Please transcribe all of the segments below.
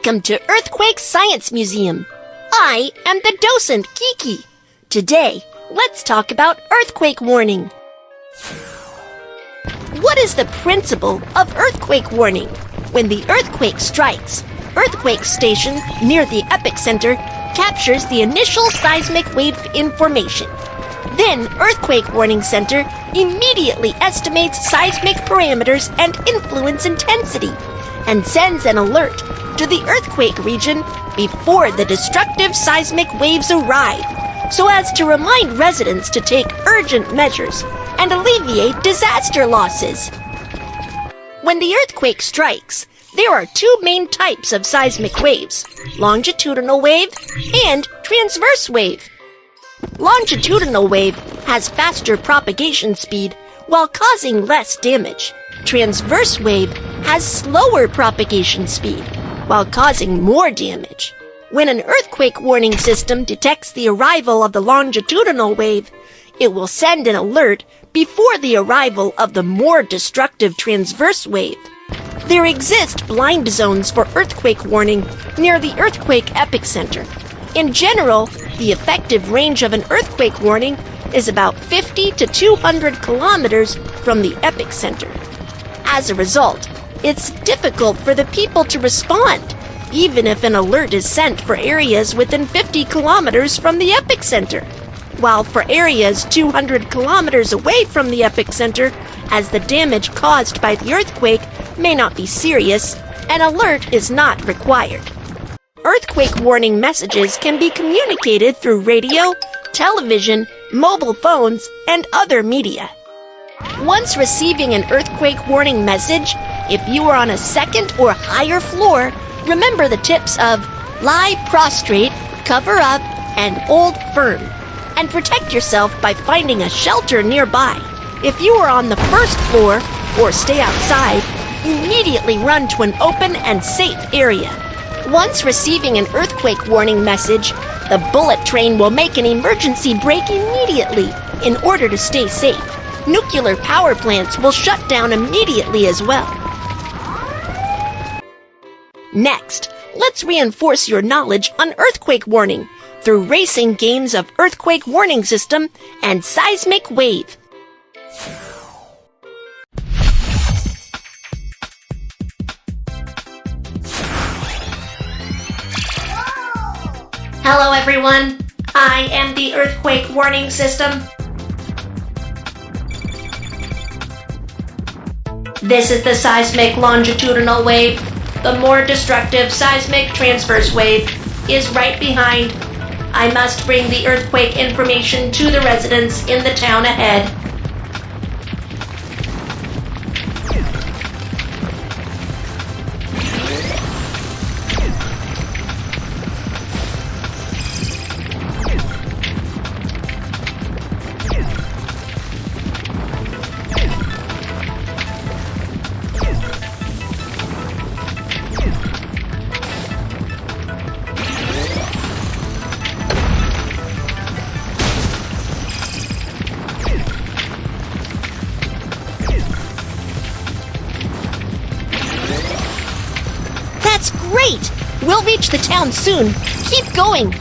Welcome to Earthquake Science Museum. I am the docent, Kiki. Today, let's talk about earthquake warning. What is the principle of earthquake warning? When the earthquake strikes, earthquake station near the epicenter captures the initial seismic wave information. Then Earthquake Warning Center immediately estimates seismic parameters and influence intensity and sends an alert to the earthquake region before the destructive seismic waves arrive, so as to remind residents to take urgent measures and alleviate disaster losses. When the earthquake strikes, there are two main types of seismic waves: longitudinal wave and transverse wave. Longitudinal wave has faster propagation speed while causing less damage. Transverse wave has slower propagation speed while causing more damage. When an earthquake warning system detects the arrival of the longitudinal wave, it will send an alert before the arrival of the more destructive transverse wave. There exist blind zones for earthquake warning near the earthquake epicenter. In general, the effective range of an earthquake warning is about 50 to 200 kilometers from the epicenter. As a result, it's difficult for the people to respond, even if an alert is sent for areas within 50 kilometers from the epicenter. While for areas 200 kilometers away from the epicenter, as the damage caused by the earthquake may not be serious, an alert is not required. Earthquake warning messages can be communicated through radio, television, mobile phones, and other media. Once receiving an earthquake warning message, if you are on a second or higher floor, remember the tips of lie prostrate, cover up, and hold firm, and protect yourself by finding a shelter nearby. If you are on the first floor or stay outside, immediately run to an open and safe area. Once receiving an earthquake warning message, the bullet train will make an emergency brake immediately in order to stay safe. Nuclear power plants will shut down immediately as well. Next, let's reinforce your knowledge on earthquake warning through racing games of earthquake warning system and seismic wave. Hello everyone, I am the earthquake warning system. This is the seismic longitudinal wave. The more destructive seismic transverse wave is right behind. I must bring the earthquake information to the residents in the town ahead. That's great! We'll reach the town soon. Keep going!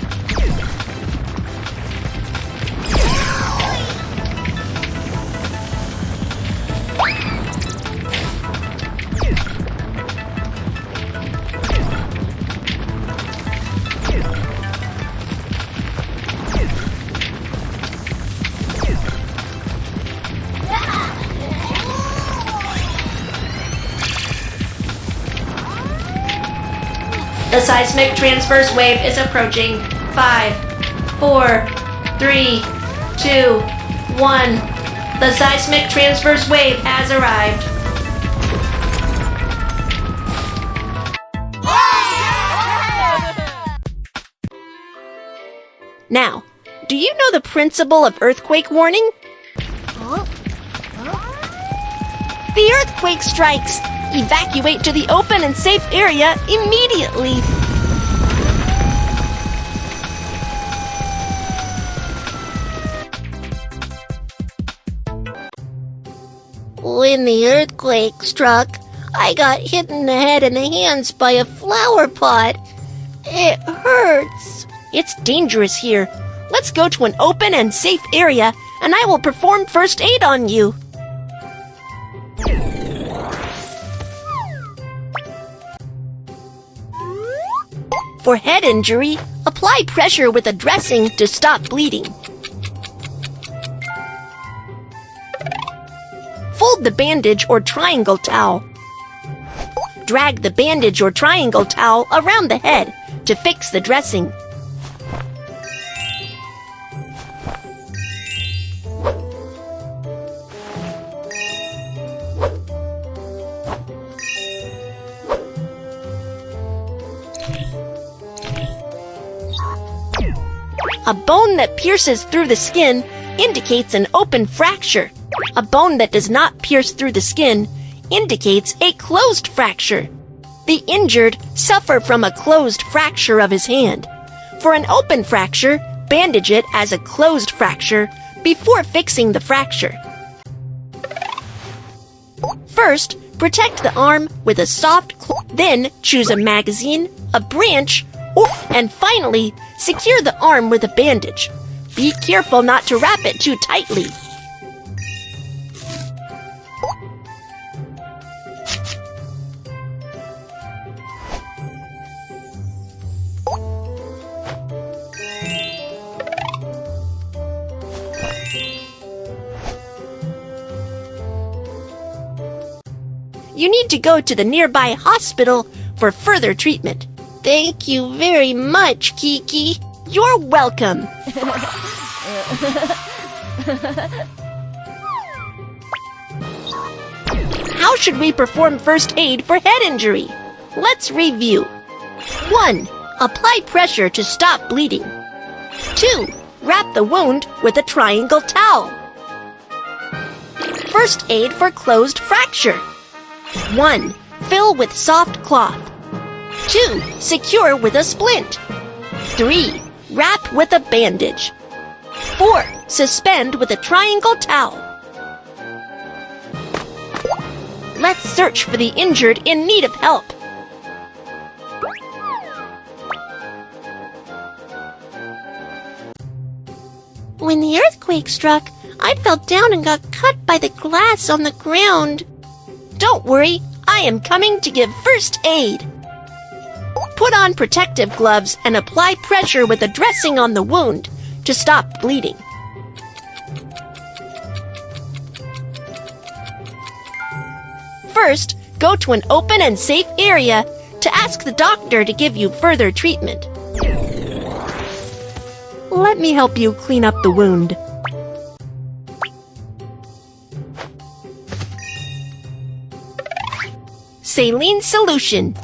The seismic transverse wave is approaching. 5, 4, 3, 2, 1. The seismic transverse wave has arrived. Now, do you know the principle of earthquake warning? The earthquake strikes. Evacuate to the open and safe area immediately. When the earthquake struck, I got hit in the head and the hands by a flower pot. It hurts. It's dangerous here. Let's go to an open and safe area, and I will perform first aid on you. For head injury, apply pressure with a dressing to stop bleeding. Fold the bandage or triangle towel. Drag the bandage or triangle towel around the head to fix the dressing. A bone that pierces through the skin indicates an open fracture. A bone that does not pierce through the skin indicates a closed fracture. The injured suffer from a closed fracture of his hand. For an open fracture, bandage it as a closed fracture before fixing the fracture. First, protect the arm with a soft cloth. Then choose a magazine, a branch, and finally, secure the arm with a bandage. Be careful not to wrap it too tightly. You need to go to the nearby hospital for further treatment. Thank you very much, Kiki. You're welcome. How should we perform first aid for head injury? Let's review. 1. Apply pressure to stop bleeding. 2. Wrap the wound with a triangle towel. First aid for closed fracture. 1. Fill with soft cloth. 2. Secure with a splint. 3. Wrap with a bandage. 4. Suspend with a triangle towel. Let's search for the injured in need of help. When the earthquake struck, I fell down and got cut by the glass on the ground. Don't worry, I am coming to give first aid. Put on protective gloves and apply pressure with a dressing on the wound to stop bleeding. First, go to an open and safe area to ask the doctor to give you further treatment. Let me help you clean up the wound. Saline solution.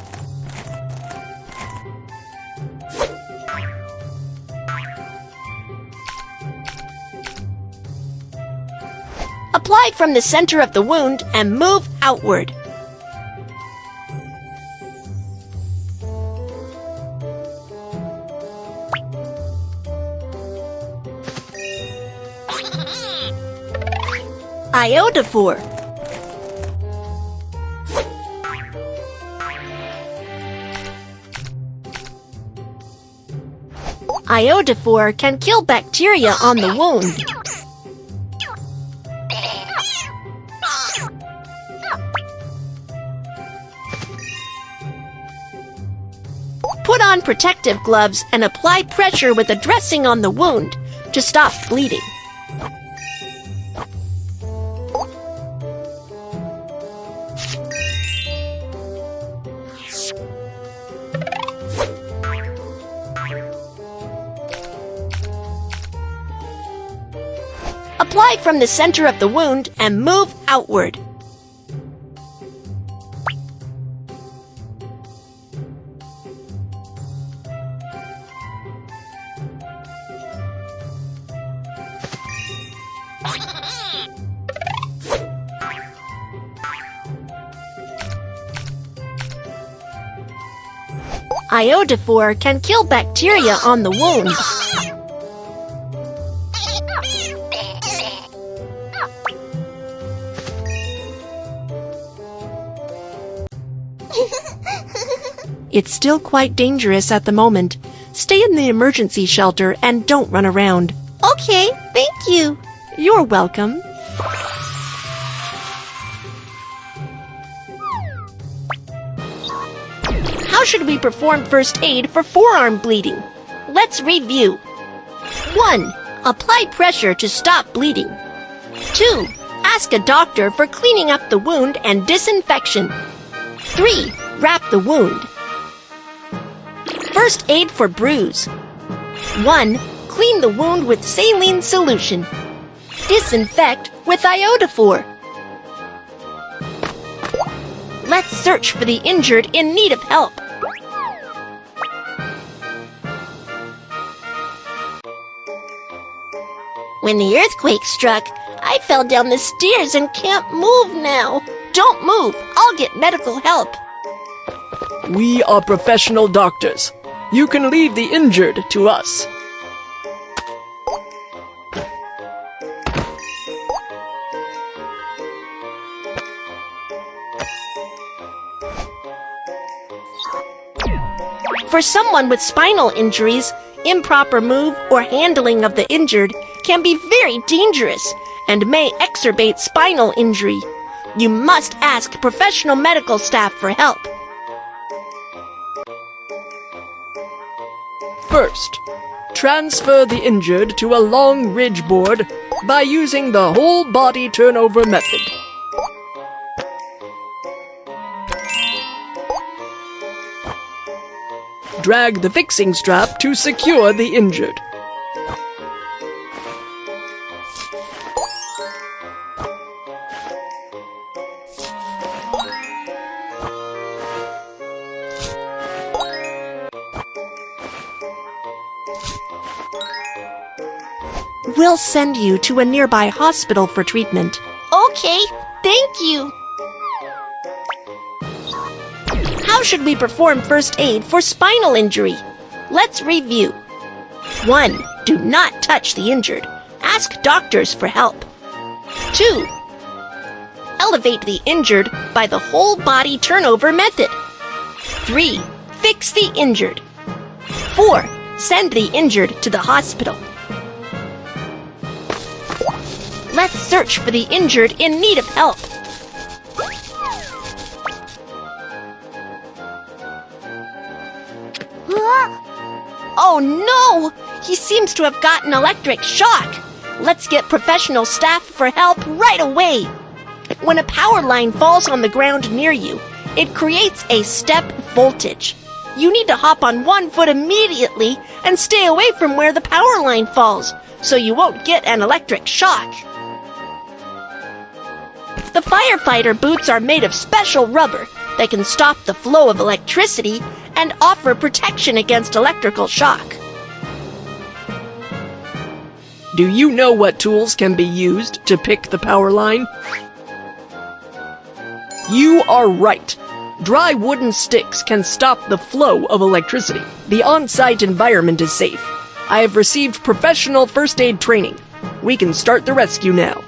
Apply from the center of the wound and move outward. Iodophor. Iodophor can kill bacteria on the wound. Put on protective gloves and apply pressure with a dressing on the wound to stop bleeding. Apply from the center of the wound and move outward. Iodophor can kill bacteria on the wound. It's still quite dangerous at the moment. Stay in the emergency shelter and don't run around. Okay, thank you. You're welcome. How should we perform first aid for forearm bleeding? Let's review. 1. Apply pressure to stop bleeding. 2. Ask a doctor for cleaning up the wound and disinfection. 3. Wrap the wound. First aid for bruise. 1. Clean the wound with saline solution. Disinfect with iodophor. Let's search for the injured in need of help. When the earthquake struck, I fell down the stairs and can't move now. Don't move. I'll get medical help. We are professional doctors. You can leave the injured to us. For someone with spinal injuries, improper move or handling of the injured can be very dangerous and may exacerbate spinal injury. You must ask professional medical staff for help. First, transfer the injured to a long ridge board by using the whole body turnover method. Drag the fixing strap to secure the injured. We'll send you to a nearby hospital for treatment. Okay, thank you. How should we perform first aid for spinal injury? Let's review. 1. Do not touch the injured. Ask doctors for help. 2. Elevate the injured by the whole body turnover method. 3. Fix the injured. 4. Send the injured to the hospital. Let's search for the injured in need of help. Oh no! He seems to have gotten electric shock. Let's get professional staff for help right away. When a power line falls on the ground near you, it creates a step voltage. You need to hop on one foot immediately and stay away from where the power line falls, so you won't get an electric shock. The firefighter boots are made of special rubber that can stop the flow of electricity and offer protection against electrical shock. Do you know what tools can be used to pick the power line? You are right. Dry wooden sticks can stop the flow of electricity. The on-site environment is safe. I have received professional first aid training. We can start the rescue now.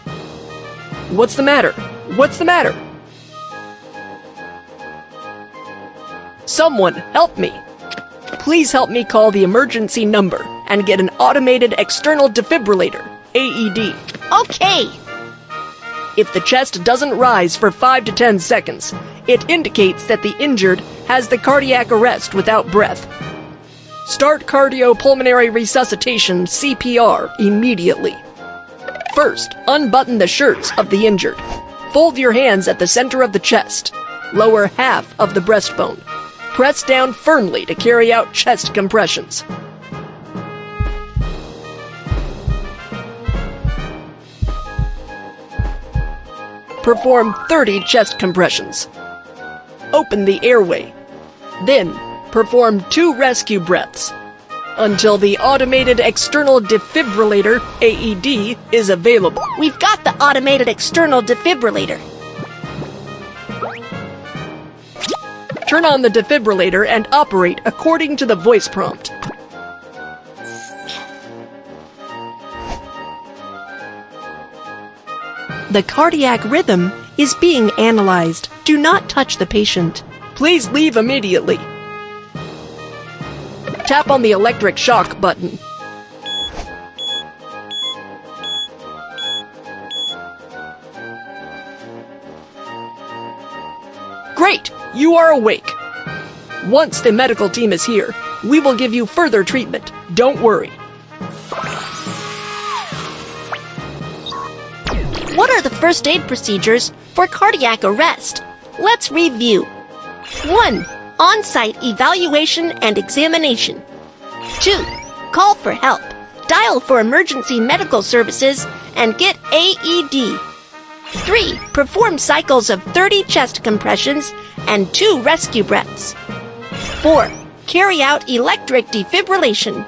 What's the matter? What's the matter? Someone help me. Please help me call the emergency number and get an automated external defibrillator, AED. Okay. If the chest doesn't rise for 5 to 10 seconds, it indicates that the injured has the cardiac arrest without breath. Start cardiopulmonary resuscitation, CPR, immediately. First, unbutton the shirts of the injured. Fold your hands at the center of the chest. Lower half of the breastbone. Press down firmly to carry out chest compressions. Perform 30 chest compressions. Open the airway. Then, perform 2 rescue breaths until the automated external defibrillator, AED, is available. We've got the automated external defibrillator. Turn on the defibrillator and operate according to the voice prompt. The cardiac rhythm is being analyzed. Do not touch the patient. Please leave immediately. Tap on the electric shock button. Great! You are awake. Once the medical team is here, we will give you further treatment. Don't worry. What are the first aid procedures for cardiac arrest? Let's review. 1. On-site evaluation and examination. 2. Call for help. Dial for emergency medical services and get AED. 3. Perform cycles of 30 chest compressions and 2 rescue breaths. 4. Carry out electric defibrillation.